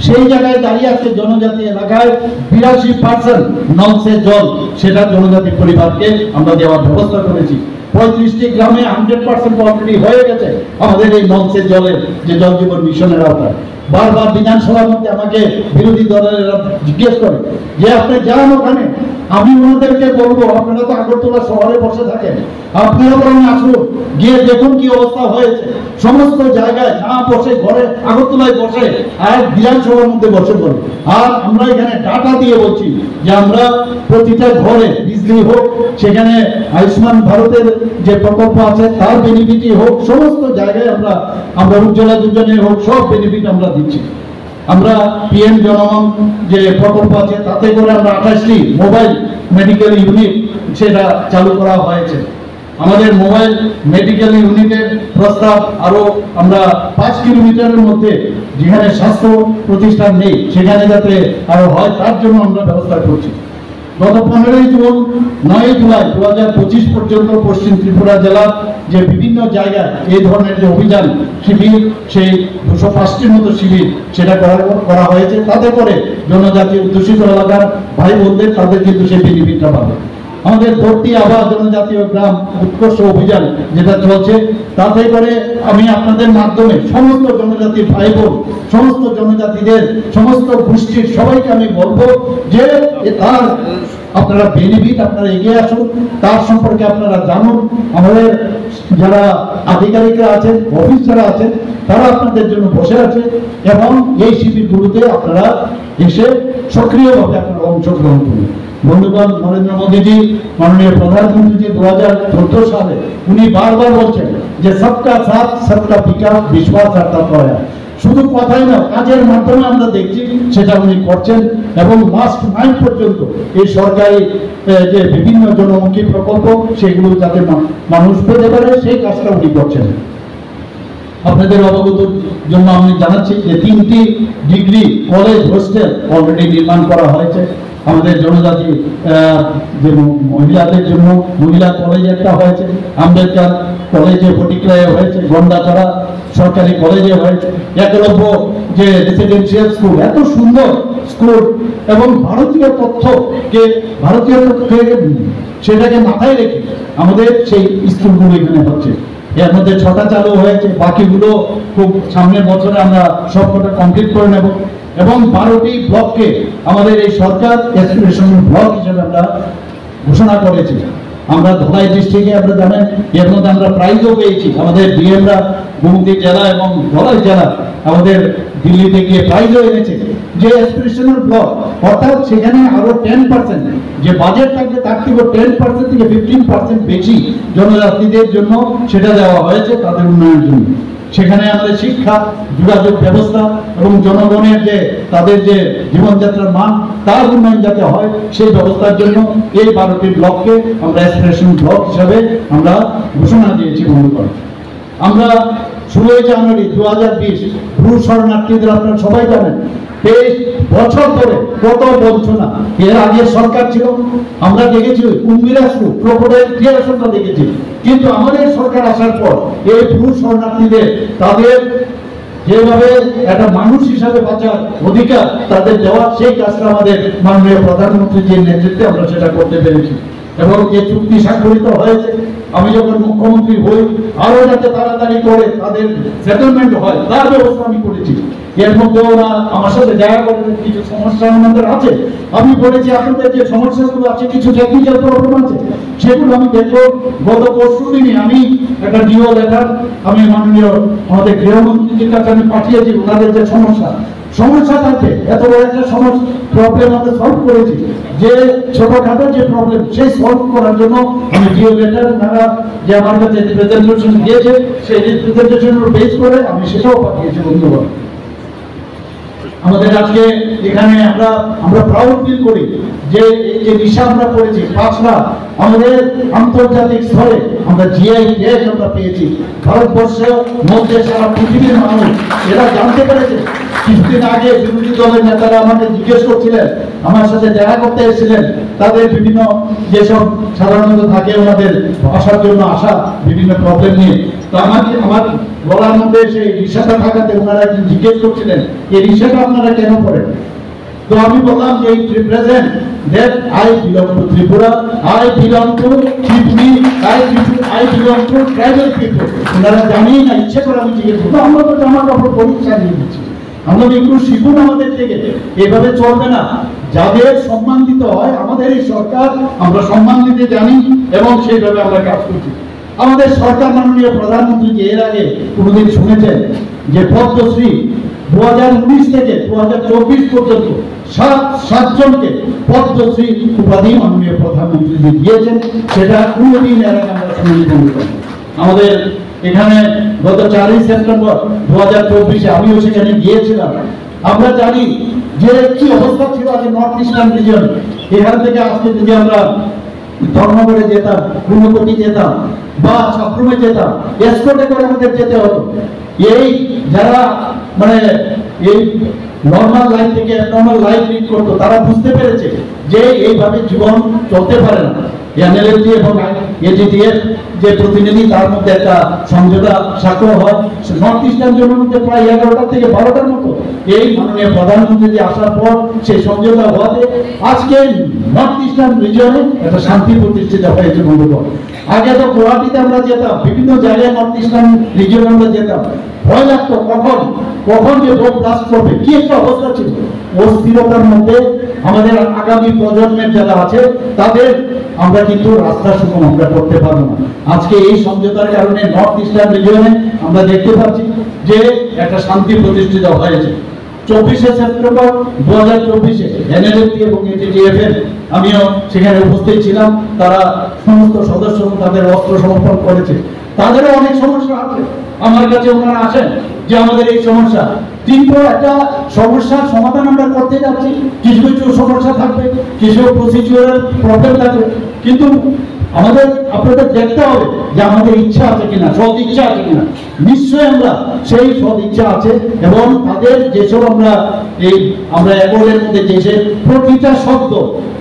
সেই জায়গায় দাঁড়িয়ে আছে জনজাতি এলাকায় 82% নলসে জল সেটা জনজাতি পরিবারকে আমরা দেওয়ার ব্যবস্থা করেছি। 35টি গ্রামে 100% অলরেডি হয়ে গেছে আমাদের এই নলসে জলের যে জল জীবন মিশনের আওতায়। বারবার বিধানসভার মধ্যে আমাকে বিরোধী দলের জিজ্ঞেস করে যে আপনি যান ওখানে, আমি ওনাদেরকে বলবো আপনারা তো আগরতলা শহরে বসে থাকেন, আপনারা বরং আসুন, গিয়ে দেখুন কি অবস্থা হয়েছে। সমস্ত জায়গায় না বসে ঘরে আগরতলায় বসে আর বিধানসভার মধ্যে বসে পড়ে। আর আমরা এখানে ডাটা দিয়ে বলছি যে আমরা প্রতিটা ঘরে বিজলি হোক, সেখানে আয়ুষ্মান ভারতের যে প্রকল্প আছে তার বেনিফিটই হোক, সমস্ত জায়গায় আমরা উজ্জ্বলা যোজনায় হোক, সব বেনিফিট আমরা দিচ্ছি। আমরা পিএম জনগণ যে প্রকল্প আছে তাতে করে আমরা 28টি মোবাইল মেডিকেল ইউনিট সেটা চালু করা হয়েছে। আমাদের মোবাইল মেডিকেল ইউনিটের প্রস্তাব আরো আমরা 5 কিলোমিটারের মধ্যে যেখানে স্বাস্থ্য প্রতিষ্ঠান নেই সেখানে যাতে আরো হয় তার জন্য আমরা ব্যবস্থা করছি। গত 15 জুন 9 জুলাই 2025 পর্যন্ত পশ্চিম ত্রিপুরা জেলার যে বিভিন্ন জায়গায় এই ধরনের যে অভিযান শিবির, সেই 205টির মতো শিবির সেটা করা হয়েছে। তাতে করে জনজাতি অধ্যুষিত এলাকার ভাই বোনদের তাদের কিন্তু সেই বেনিফিটটা পাবে। আমাদের ভর্তি আবাস জনজাতীয় গ্রাম উৎকর্ষ অভিযান যেটা চলছে, তাতে করে আমি আপনাদের মাধ্যমে সমস্ত জনজাতির ভাই বোন, সমস্ত জনজাতিদের সমস্ত গোষ্ঠীর সবাইকে আমি বলবো যে তার আপনারা বেনিফিট আপনারা এগিয়ে আসুন, তার সম্পর্কে আপনারা জানুন। আমাদের যারা আধিকারিকরা আছেন, অফিসাররা আছেন, তারা আপনাদের জন্য বসে আছে এবং এই শিবিরগুলোতে আপনারা এসে সক্রিয়ভাবে আপনারা অংশগ্রহণ করুন। বন্ধুগণ, নরেন্দ্র মোদীজি মাননীয় প্রধানমন্ত্রীজি 2014 সালে উনি বারবার বলছেন যে সবকা সাথ সবকা বিকাশ, বিশ্বাস আর তাৎপর্য। শুধু কথাই না, কাজের মাধ্যমে আমরা দেখছি সেটা উনি করছেন এবং লাস্ট মাইল পর্যন্ত এই সরকারি যে বিভিন্ন জনমুখী প্রকল্প সেগুলো যাতে মানুষ পেতে পারে সেই কাজটা উনি করছেন। আপনাদের অবগতির জন্য আমি জানাচ্ছি যে 3টি ডিগ্রি কলেজ হোস্টেল অলরেডি নির্মাণ করা হয়েছে। আমাদের জনজাতি যে মহিলাদের জন্য মহিলা কলেজ একটা হয়েছে, আম্বেদকর কলেজে ফটিকরায় হয়েছে, গন্ডাছড়া সরকারি কলেজে হয়েছে, একলব্য যে রেসিডেন্সিয়াল স্কুল, এত সুন্দর স্কুল এবং ভারতীয় তথ্যকে সেটাকে মাথায় রেখে আমাদের সেই স্কুলগুলো এখানে হচ্ছে। এর মধ্যে 6টা চালু হয়েছে, বাকিগুলো খুব সামনের বছরে আমরা সবকটা কমপ্লিট করে নেব। এবং 12টি ব্লককে আমাদের এই সরকার অ্যাসপিরেশনাল ব্লক হিসেবে আমরা ঘোষণা করেছি। আমরা ধলাই ডিস্ট্রিক্টে আমরা জানেন এর মধ্যে আমরা প্রাইজও পেয়েছি। আমাদের ডিএমরা গোমতী জেলা এবং ধলাই জেলা আমাদের দিল্লিতে গিয়ে প্রাইজও এনেছে। যে অ্যাসপিরেশনাল ব্লক অর্থাৎ সেখানে আরো 10% যে বাজেট থাকবে তার থেকে 10% থেকে 15% বেশি জনজাতিদের জন্য সেটা দেওয়া হয়েছে তাদের উন্নয়নের জন্য। সেখানে আমাদের শিক্ষা, যোগাযোগ ব্যবস্থা এবং জনগণের যে তাদের যে জীবনযাত্রার মান তার উন্নয়ন যাতে হয় সেই ব্যবস্থার জন্য এই 12টি ব্লককে আমরা অ্যাসপিরেশন ব্লক হিসাবে আমরা ঘোষণা দিয়েছি বন্ধুগণ। আমরা 16 জানুয়ারি 2020 ভূ শরণার্থীদের আপনারা সবাই জানেন 23 বছর ধরে কত বঞ্চনা। এর আগে সরকার ছিল, আমরা দেখেছি কুম্ভীরাসু ক্রোকোডাইল টিয়ারস আমরা দেখেছি, কিন্তু আমাদের সরকার আসার পর এই ভূ শরণার্থীদের তাদের যেভাবে একটা মানুষ হিসাবে বাঁচার অধিকার তাদের দেওয়া, সেই কাজটা আমাদের মাননীয় প্রধানমন্ত্রীর নেতৃত্বে আমরা সেটা করতে পেরেছি। এবং যে চুক্তি স্বাক্ষরিত হয়েছে, আমি যখন মুখ্যমন্ত্রী হই আরো যাতে তাড়াতাড়ি করে তাদের সেটেলমেন্ট হয় তার ব্যবস্থা আমি করেছি। এর মধ্যে ওরা আমার সাথে দেখা করে কিছু সমস্যা আমাদের আছে, আমি বলেছি আপনাদের যে সমস্যাগুলো আছে কিছু টেকনিক্যাল প্রবলেম আছে সেগুলো আমি দেখবো। গত পরশুদিনই আমি একটা ডিও লেটার আমি মাননীয় আমাদের গৃহমন্ত্রীর কাছে আমি পাঠিয়েছি। ওনাদের যে সমস্যা থাকবে, এত বড় একটা প্রবলেম আমরা সলভ করেছি, যে ছোটখাটো যে প্রবলেম সেই সলভ করার জন্য আমি ডিও লেটার ওনারা যে আমার কাছে রিপ্রেজেন্টেশন দিয়েছে সেই রিপ্রেজেন্টেশনের বেস করে আমি সেটাও পাঠিয়েছি বন্ধুগণ। আমাদের আজকে এখানে আমরা প্রাউড ফিল করি যে এই যে দিশা আমরা করেছি 5 লাখ আমাদের আন্তর্জাতিক স্তরে আমরা জিআই ট্যাগ আমরা পেয়েছি। ভারতবর্ষের মধ্যে সারা পৃথিবীর মানুষ এরা জানতে পেরেছে। কিছুদিন আগে বিরোধী দলের নেতারা আমাকে জিজ্ঞেস করছিলেন, আমার সাথে দেখা করতে এসেছিলেন, তাদের বিভিন্ন যেসব সাধারণত থাকে ওনাদের আসার জন্য আসা বিভিন্ন প্রবলেম নিয়ে। তো আমার বলার মধ্যে সেই রিক্সাটা থাকাতে ওনারা জিজ্ঞেস করছিলেন এই রিক্সাটা আপনারা কেন করেন। তো আমি বললাম যে represent that I belong to Tripura, I belong to Tripuri, I belong to tribal people. ওনারা জানেই না, ইচ্ছে করে আমি জিজ্ঞেস করবো। আমরা তো জামা কাপড় পরীক্ষা নিয়ে দিচ্ছি, আমরা একটু শিখুন আমাদের থেকে, এভাবে চলবে না। যাদের সম্মান দিতে হয় আমাদের এই সরকার আমরা সম্মান দিতে জানি এবং সেইভাবে আমরা কাজ করছি। আমাদের সরকার মাননীয় প্রধানমন্ত্রী যে এর আগে কোনোদিন শুনেছেন যে পদ্মশ্রী 2019 থেকে 2024 পর্যন্ত 7 জনকে পদ্মশ্রী উপাধি মাননীয় প্রধানমন্ত্রী দিয়েছেন, সেটা কোনোদিন এর আগে আমরা শুনিনি বন্ধুগণ। আমাদের এখানে গত 4 সেপ্টেম্বর 2024 আমিও সেখানে গিয়েছিলাম। আমরা জানি যে কি অবস্থা ছিল আগে নর্থ ইস্টার্ন রিজন। এখান থেকে আজকে যদি আমরা ধর্মগড়ে যেতাম, গুণকটি যেতাম বা সাবরুমে যেতাম, এসকর্টে করে আমাদের যেতে হতো। এই যারা মানে এই নর্মাল লাইফ থেকে অ্যাবনর্মাল লাইফ লিড করতো তারা বুঝতে পেরেছে যে এইভাবে জীবন চলতে পারে না। এনএলএফটি এবং এজিটিএফ যে প্রতিনিধি তার মধ্যে একটা সমঝোতা স্বাক্ষর হয়। নর্থ ইস্টার্ন জোনের মধ্যে প্রায় 11টা থেকে 12টার মতো এই মাননীয় প্রধানমন্ত্রী আসার পর সেই সমঝোতা হওয়াতে আজকে নর্থ ইস্টার্ন রিজনে একটা শান্তি প্রতিষ্ঠিত হয়েছে বন্ধুগণ। আগে তো গুয়াহাটিতে আমরা যেতাম, বিভিন্ন জায়গায় নর্থ ইস্টার্ন রিজনে আমরা যেতাম, ভয় লাগতো কখন যে বোম ব্লাস্ট করবে, কি একটা অবস্থা ছিল। অস্থিরতার মধ্যে আমাদের আগামী প্রজন্মের যারা আছে তাদের আমরা কিন্তু রাস্তা সুগম আমরা করতে পারবো না। আজকে এই সমঝোতার কারণে নর্থ ইস্টার্ন রিজনে আমরা দেখতে পাচ্ছি যে একটা শান্তি প্রতিষ্ঠিত হয়েছে। 24 সেপ্টেম্বর 2024 এনএলএফটি এবং এজিটিএফ এর আমিও সেখানে উপস্থিত ছিলাম। তারা সমস্ত সদস্য তাদের অস্ত্র সমর্পণ করেছে। তাদেরও অনেক সমস্যা আছে, আমার কাছে ওনারা আসেন যে আমাদের এই সমস্যা, কিন্তু একটা সমস্যার সমাধান আমরা করতে যাচ্ছি, কিছু কিছু সমস্যা থাকবে, কিছু প্রসিডিউরাল প্রবলেম থাকবে, কিন্তু আমাদের আপনাদের দেখতে হবে যে আমাদের ইচ্ছা আছে কিনা, সৎ ইচ্ছা আছে কিনা। নিশ্চয়ই আমরা সেই সৎ ইচ্ছা আছে এবং তাদের যেসব আমরা অ্যাকর্ডের মধ্যে যে প্রতিটা শব্দ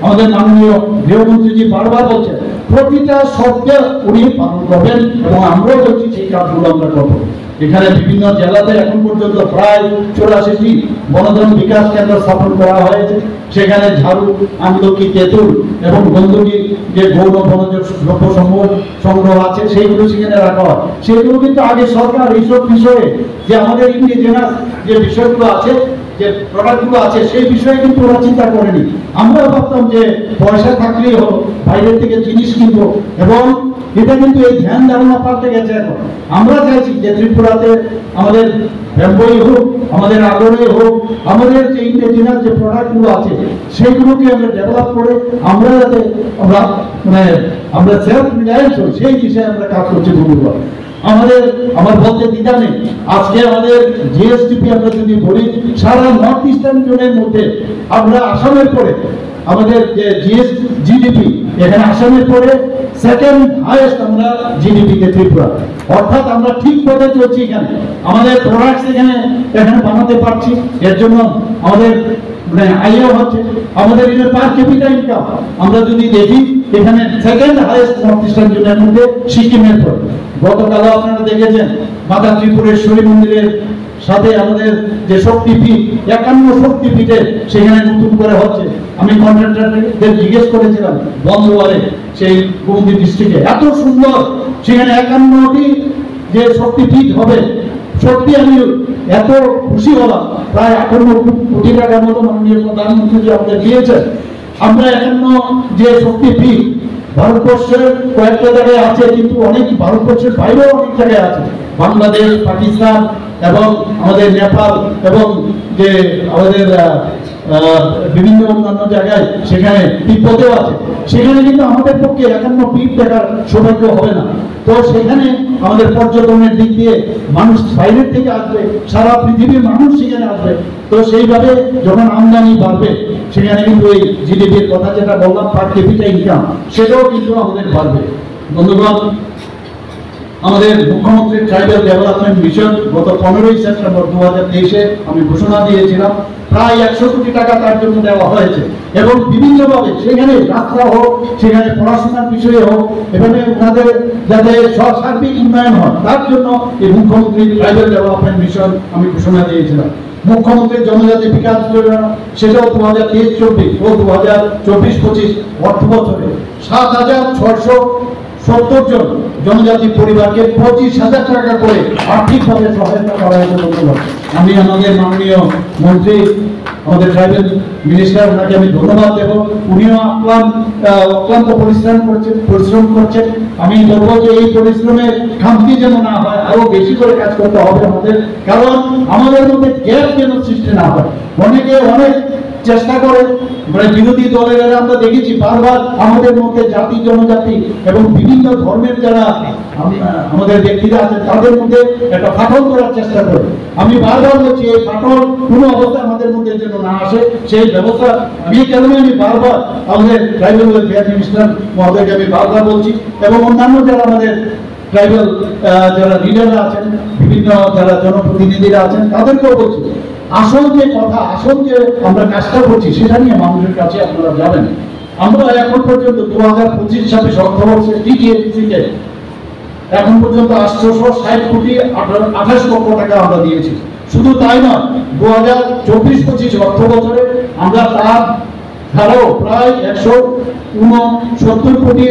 আমাদের মাননীয় গৃহমন্ত্রীজি বারবার বলছেন, প্রতিটা শব্দ উনি পালন করবেন এবং আমরাও বলছি সেই কাজগুলো আমরা করবো। এখানে বিভিন্ন জেলাতে এখন পর্যন্ত প্রায় 84টি বনধন বিকাশ কেন্দ্র স্থাপন করা হয়েছে। সেখানে ঝাড়ু, আমলকি, তেঁতুল এবং গন্ধকি যে গৌণ বনজ দ্রব্য সংগ্রহ আছে সেইগুলো সেখানে রাখা হয়। সেগুলো কিন্তু আগে সরকার এইসব বিষয়ে যে আমাদের ইন্ডিজিনাস যে বিষয়গুলো আছে, যে প্রোডাক্টগুলো আছে, সেই বিষয়ে কিন্তু ওরা চিন্তা করেনি। আমরা ভাবতাম যে পয়সা থাকলেই হলো, বাইরের থেকে জিনিস কিনবো, এবং এটা কিন্তু এই ধ্যান ধারণা পাল্টে গেছে। এখন আমরা চাইছি যে ত্রিপুরাতে আমাদের ব্যাম্বই হোক, আমাদের আগরে হোক, আমাদের যে ইন্ডিজিনাস যে প্রোডাক্টগুলো আছে সেইগুলোকে আমরা ডেভেলপ করে আমরা যাতে আমরা সেলফ রিলায়েন্স হই, সেই বিষয়ে আমরা কাজ করছি। বন্ধুগণ, আমার বলতে দ্বিধা নেই। আজকে আমাদের জিএসডিপি আমরা যদি বলি, সারা নর্থ ইস্টার্ন জোনের মধ্যে আমরা আসামের পরে আমাদের যে জিডিপি, এখানে আসামের পরে সেকেন্ড হাইয়েস্ট আমরা জিডিপিতে ত্রিপুরা। অর্থাৎ আমরা ঠিক পথে চলছি। এখানে আমাদের প্রোডাক্টস এখানে বানাতে পারছি, এর জন্য আমাদের আইও হচ্ছে। আমাদের এর পার ক্যাপিটা ইনকাম আমরা যদি দেখি, এখানে সেকেন্ড হাইয়েস্ট নর্থ ইস্টার্ন জোনের মধ্যে সিকিমের পর। গতকাল আপনারা দেখেছেন মাতা ত্রিপুরেশ্বরী মন্দিরের সাথে আমাদের যে শক্তিপীঠ, 51 শক্তিপীঠে সেখানে নতুন করে হচ্ছে। আমি কন্ট্রাক্টরদের জিজ্ঞেস করেছিলাম বন্ধুবারে, সেই গোমতী ডিস্ট্রিক্টে এত সুন্দর সেখানে 51টি যে শক্তিপীঠ হবে, সত্যি আমি এত খুশি হলাম। প্রায় 58 কোটি টাকার মতো মাননীয় প্রধানমন্ত্রী আমাদের দিয়েছেন। আমরা 51 যে শক্তিপীঠ ভারতবর্ষের কয়েকটা জায়গায় আছে, কিন্তু অনেক ভারতবর্ষের বাইরেও অনেক জায়গায় আছে, বাংলাদেশ, পাকিস্তান এবং আমাদের নেপাল এবং যে আমাদের বিভিন্ন অন্যান্য জায়গায়, সেখানে তিব্বতেও আছে। সেখানে কিন্তু আমাদের পক্ষে 51 পীঠ দেখার সৌভাগ্য হবে না। তো সেখানে আমাদের পর্যটনের দিক দিয়ে মানুষ বাইরের থেকে আসবে, সারা পৃথিবীর মানুষ সেখানে আসবে। তো সেইভাবে যখন আমদানি বাড়বে, সেখানে কিন্তু এই জিডিপির কথা যেটা বললাম, পার ক্যাপিটা ইনকাম, সেটাও কিন্তু আমাদের বাড়বে। বন্ধুগণ, আমাদের মুখ্যমন্ত্রী ট্রাইবাল ডেভেলপমেন্ট মিশন গত 15ই সেপ্টেম্বর 2023-এ আমি ঘোষণা দিয়েছিলাম, প্রায় 100 কোটি টাকা তার জন্য দেওয়া হয়েছে। এবং বিভিন্নভাবে সেখানে রাস্তা হোক, সেখানে পড়াশোনার বিষয়ে হোক, এখানে ওনাদের যাতে সার্বিক উন্নয়ন হয়, তার জন্য এই মুখ্যমন্ত্রী ট্রাইবাল ডেভেলপমেন্ট মিশন আমি ঘোষণা দিয়েছিলাম। মুখ্যমন্ত্রীর জনজাতি বিকাশ যোজনা, সেটাও 2023-24 ও 2024-25 অর্থ বছরে 7,670 জন জনজাতি পরিবারকে 25,000 টাকা করে আর্থিকভাবে সহায়তা করা হয়েছে। আমি আমাদের মাননীয় মন্ত্রী, আমাদের ট্রাইবাল মিনিস্টার, ওনাকে আমি ধন্যবাদ দেব। উনিও অক্লান্ত পরিশ্রম করছেন। আমি বলবো যে এই পরিশ্রমের খামতি যেন না হয়, আরো বেশি করে কাজ করতে হবে আমাদের, কারণ আমাদের মধ্যে গ্যাপ যেন সৃষ্টি না হয়। অনেকে অনেক চেষ্টা করে, বিরোধী দলের আমরা দেখেছি বারবার আমাদের মধ্যে জাতি, জনজাতি এবং বিভিন্ন ধর্মের যারা আমাদের ব্যক্তিরা আছেন, তাদের মধ্যে একটা ফাটল করার চেষ্টা করে। আমি বারবার বলছি, এই ফাটল কোনো অবস্থায় আমাদের মধ্যে যেন না আসে, সেই ব্যবস্থা এই কারণে আমি বারবার আমাদের ট্রাইবাল ওয়েলফেয়ার মিনিস্টার মহোদয়কে আমি বারবার বলছি, এবং অন্যান্য যারা আমাদের ট্রাইবাল যারা লিডাররা আছেন, বিভিন্ন যারা জনপ্রতিনিধিরা আছেন, তাদেরকেও বলছি, আসল যে কথা, আসল যে আমরা কাজটা করছি, সেটা নিয়ে মানুষের কাছে আপনারা যাবেন। আমরা এখন পর্যন্ত 2025-26 অর্থবর্ষে টিটিএফসিকে এখন পর্যন্ত 860 কোটি 28 লক্ষ টাকা আমরা দিয়েছি। শুধু তাই নয়, 2024-25 অর্থ বছরে আমরা তার ছাড়াও প্রায় 169 কোটি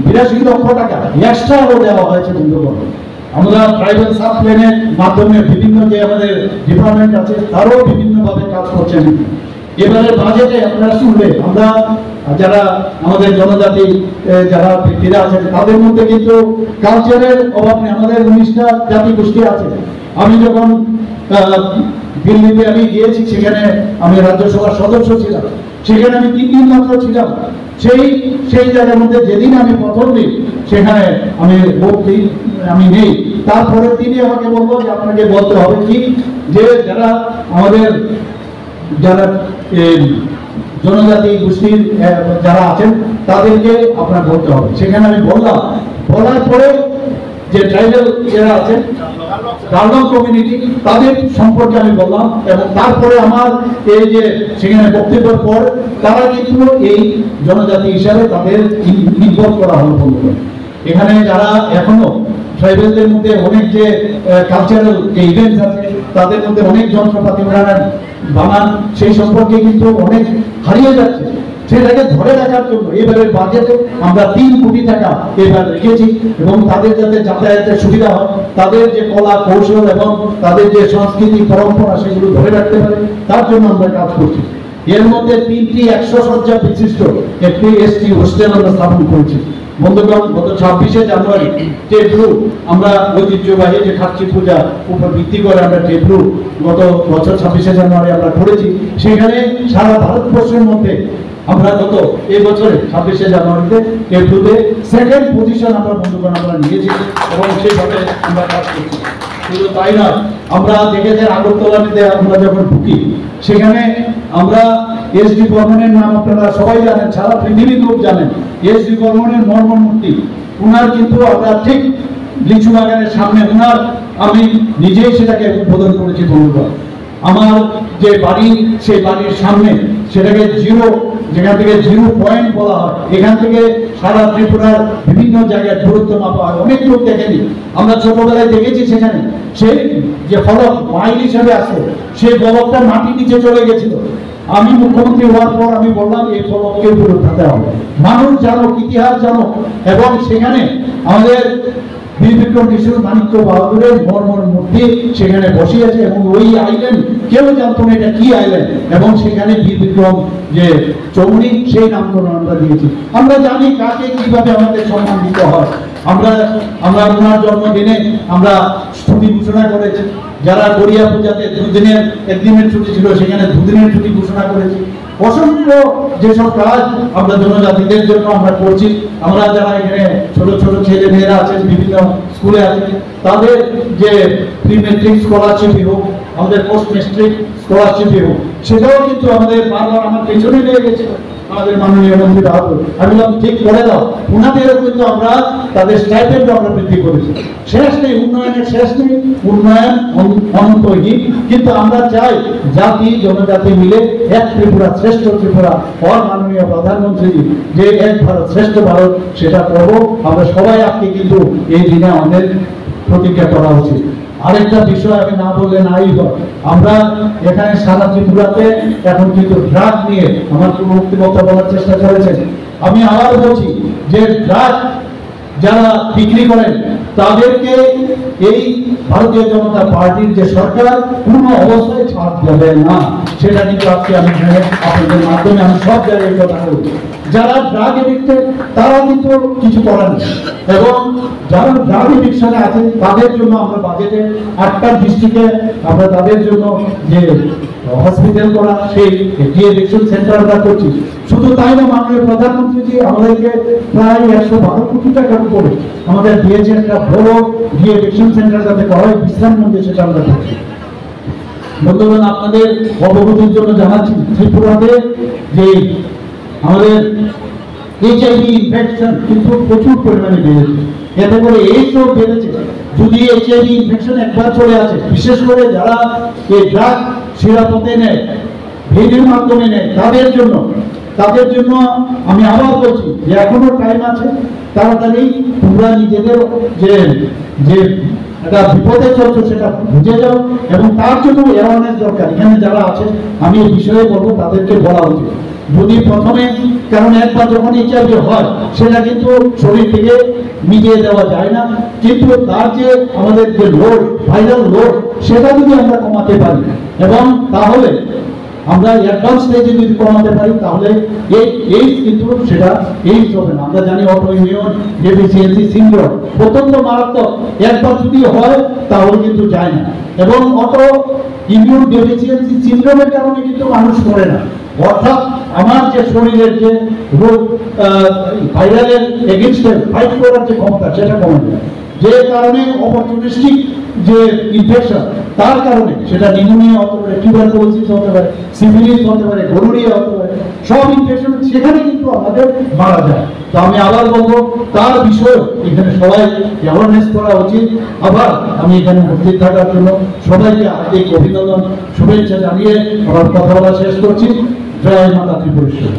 82 লক্ষ টাকা এক্সট্রা আরো দেওয়া হয়েছে। বন্ধুগণ, আমরা ট্রাইবাল সাব প্ল্যানের মাধ্যমে বিভিন্ন যে আমাদের ডিপার্টমেন্ট আছে, তারাও বিভিন্নভাবে কাজ করছেন। এবারে বাজেটে আপনারা শুনলে, আমরা যারা আমাদের জনজাতি যারা ব্যক্তিরা আছেন, তাদের মধ্যে কিন্তু কালচারের অভাব নেই। আমাদের 19টা জাতি গোষ্ঠী আছে। আমি যখন দিল্লিতে আমি গিয়েছি, সেখানে আমি রাজ্যসভার সদস্য ছিলাম, সেখানে আমি 3 দিন মাত্র ছিলাম। সেই জায়গার মধ্যে যেদিন আমি প্রথম দিন সেখানে আমি নেই, তারপরে তিনি আমাকে বলবো যে আপনাকে বলতে হবে কি, যে যারা আমাদের যারা জনজাতি গোষ্ঠীর যারা আছেন তাদেরকে আপনার বলতে হবে। সেখানে আমি বললাম, বলার পরে যে ট্রাইবাল যারা আছেন, গার্লক কমিউনিটি, তাদের সম্পর্কে আমি বললাম, এবং তারপরে আমার এই যে সেখানে বক্তব্যের পর তারা কিন্তু এই জনজাতি হিসাবে তাদের ইনভলভ করা হলো। বন্ধুগণ, এখানে যারা এখনো ট্রাইবেলদের মধ্যে অনেক যে কালচারাল যে ইভেন্টস আছে তাদের মধ্যে অনেক যন্ত্রপাতি বানান সেই সম্পর্কে কিন্তু অনেক হারিয়ে যাচ্ছে। সেটাকে ধরে রাখার জন্য এবারের বাজেটে আমরা 3 কোটি টাকা এবার রেখেছি এবং তাদের যাতে যাতায়াতের সুবিধা হয়, তাদের যে কলা কৌশল এবং তাদের যে সংস্কৃতি পরম্পরা সেগুলো ধরে রাখতে পারে তার জন্য আমরা কাজ করছি। এর মধ্যে 3টি 100 শয্যা বিশিষ্ট একটি এসটি হোস্টেল আমরা স্থাপন করেছি। বন্ধুগণ, গত 26শে জানুয়ারি টেবলু আমরা ঐতিহ্যবাহী যে খাচ্ছি পূজা উপর ভিত্তি করে আমরা টেবলু গত বছর 26শে জানুয়ারি আমরা করেছি। সেখানে সারা ভারতবর্ষের মধ্যে আমরা গত এই বছরে 26শে জানুয়ারিতে টেবলুতে 2nd পজিশন আমরা বন্ধুগণ আমরা নিয়েছি এবং সেইভাবে আমরা কাজ করছি। শুধু তাই নয়, আমরা দেখেছি আগরতলাতে আমরা যখন ঢুকি সেখানে আমরা এসডি বর্মনের নাম আপনারা সবাই জানেন, সারা পৃথিবীর লোক জানেন এসডি বর্মনের মর্মর মূর্তি। উনার কিন্তু আমরা ঠিক লিচু বাগানের সামনে উনার আমি নিজেই সেটাকে উদ্বোধন করেছি বন্ধুগণ। আমার যে বাড়ি সেই বাড়ির সামনে সেটাকে যেখান থেকে 0 পয়েন্ট বলা হয়, এখান থেকে সারা ত্রিপুরার বিভিন্ন জায়গায় দূরত্ব মাপা হয়। অনেক লোক দেখেনি, আমরা ছোটবেলায় দেখেছি সেখানে সেই যে ফলক মাইল হিসাবে আসে সেই ফলকটা মাটির নিচে চলে গেছিল। আমি মুখ্যমন্ত্রী হওয়ার পর আমি বললাম এই ফলককে উপরে উঠাতে হবে, মানুষ জানুক, ইতিহাস জানুক। এবং সেখানে আমাদের বীর বিক্রম কিশোর মানিক্য বাহাদুরের মর্মর মূর্তি সেখানে বসিয়েছে এবং ওই আইল্যান্ড কেউ জানতো না এটা কি আইল্যান্ড, এবং সেখানে বীর বিক্রম যে চৌমনি সেই নামকরণ আমরা দিয়েছি। আমরা জানি কাকে কিভাবে আমাদের সম্মান দিতে হয়। আমরা ওনার জন্মদিনে আমরা ছুটি ঘোষণা করেছি। যারা গড়িয়া পূজাতে 1 দিনের ছুটি ছিল সেখানে 2 দিনের ছুটি ঘোষণা করেছি। অসংখ্য যেসব কাজ আমরা জনজাতিদের জন্য আমরা করছি, আমরা যারা এখানে ছোট ছোট ছেলে মেয়েরা আছেন বিভিন্ন স্কুলে আছেন তাদের যে প্রি মেট্রিক স্কলারশিপই হোক, আমাদের পোস্ট মেট্রিক স্কলারশিপই হোক, সেটাও কিন্তু আমাদের বারবার আমার পেছনে লেগে গেছে আমাদের মাননীয় মন্ত্রী বাহাদুর। আমি বললাম ঠিক করে দাও, ওনাদেরও কিন্তু আমরা তাদের স্টাইপেন্ড আমরা বৃদ্ধি করেছি। শেষ নেই, উন্নয়নের শেষ নেই, উন্নয়ন অনন্তহীন। কিন্তু আমরা চাই জাতি জনজাতি মিলে এক ত্রিপুরা শ্রেষ্ঠ ত্রিপুরা আর মাননীয় প্রধানমন্ত্রী যে এক ভারত শ্রেষ্ঠ ভারত সেটা করবো। আমরা সবাই আজকে কিন্তু এই দিনে আমাদের প্রতিজ্ঞা করা উচিত। আরেকটা বিষয় আমি না বললে নাই হয়, আমরা এখানে সারা ত্রিপুরাতে এখন কিন্তু ড্রাগ নিয়ে আমার মুক্তিবক্তা বলার চেষ্টা করেছেন। আমি আবার বলছি যে ড্রাগ যারা বিক্রি করেন তাদেরকে এই ভারতীয় জনতা পার্টির যে সরকার কোনো অবস্থায় ছাড় দেবে না, সেটা কিন্তু আজকে আমি আপনাদের মাধ্যমে আমি সব জায়গায় কথা বলছি। যারা ড্রাগ এডিক্টেড তারা কিন্তু কিছু করার নেই, এবং যারা ড্রাগ এডিকশনে আছে তাদের জন্য আমরা বাজেটে 8টা ডিস্ট্রিক্টে আমরা তাদের জন্য যে হসপিটাল করা সেই ডিএডিকশন সেন্টার আমরা করছি। শুধু তাই না, মাননীয় প্রধানমন্ত্রী আমাদেরকে প্রায় 112 কোটি টাকার উপরে আমাদের দিয়েছে একটা বড় ডিএডিকশন সেন্টার যাতে করা হয় বিশ্রাম মন্দির, সেটা আমরা করছি। বন্ধুগণ, আপনাদের অবগতির জন্য জানাচ্ছি ত্রিপুরাতে যে আমাদের HIV ইনফেকশন কিন্তু প্রচুর পরিমাণে বেড়েছে, এতে করে এইসব বেড়েছে। যদি HIV ইনফেকশন একবার চলে আসে, বিশেষ করে যারা এই ড্রাগ সিরাপতে নেয়, ভেজের মাধ্যমে নেয়, তাদের জন্য আমি আবার বলছি যে এখনো টাইম আছে, তাড়াতাড়ি তোমরা নিজেদের যে একটা বিপদে চলছে সেটা বুঝে যাও, এবং তার জন্য অ্যাওয়ারনেস দরকার। এখানে যারা আছে আমি এই বিষয়ে বলবো তাদেরকে বলা উচিত। যদি প্রথমে, কারণ একবার যখন HIV হয় সেটা কিন্তু শরীর থেকে মিটিয়ে দেওয়া যায় না, কিন্তু তার যে আমাদের যে লোড, ভাইরাল লোড, সেটা যদি আমরা কমাতে পারি এবং তাহলে আমরা অ্যাডভান্স স্টেজে যদি কমাতে পারি তাহলে এইডস কিন্তু সেটা এইডস হবে না। আমরা জানি অটো ইমিউন ডেফিসিয়েন্সি সিনড্রোম অত্যন্ত মারাত্মক, একবার যদি হয় তাহলে কিন্তু যায় না, এবং অটো ইমিউন ডেফিসিয়েন্সি সিনড্রোমের কারণে কিন্তু মানুষ মরে না। অর্থাৎ আমার যে শরীরের যে রোগ ভাইরালের এগেইনস্টে ফাইট করার যে ক্ষমতা সেটা কমে যায়, যে কারণে অপরচুনিস্টিক যে ইনফেকশন তার কারণে সেটা নিউমোনিয়া হতে পারে, টিউবারকুলোসিস হতে পারে, সিফিলিস হতে পারে, গনোরিয়া হতে পারে, সব ইনফেকশন সেখানে কিন্তু আমাদের মারা যায়। তো আমি আবার বলবো তার বিষয়ে এখানে সবাই অ্যাওয়ারনেস করা উচিত। আবার আমি এখানে উপস্থিত থাকার জন্য সবাইকে হার্দিক অভিনন্দন শুভেচ্ছা জানিয়ে আমার কথা বলা শেষ করছি। জয় মাতা ত্রিপুরেশ্বরী।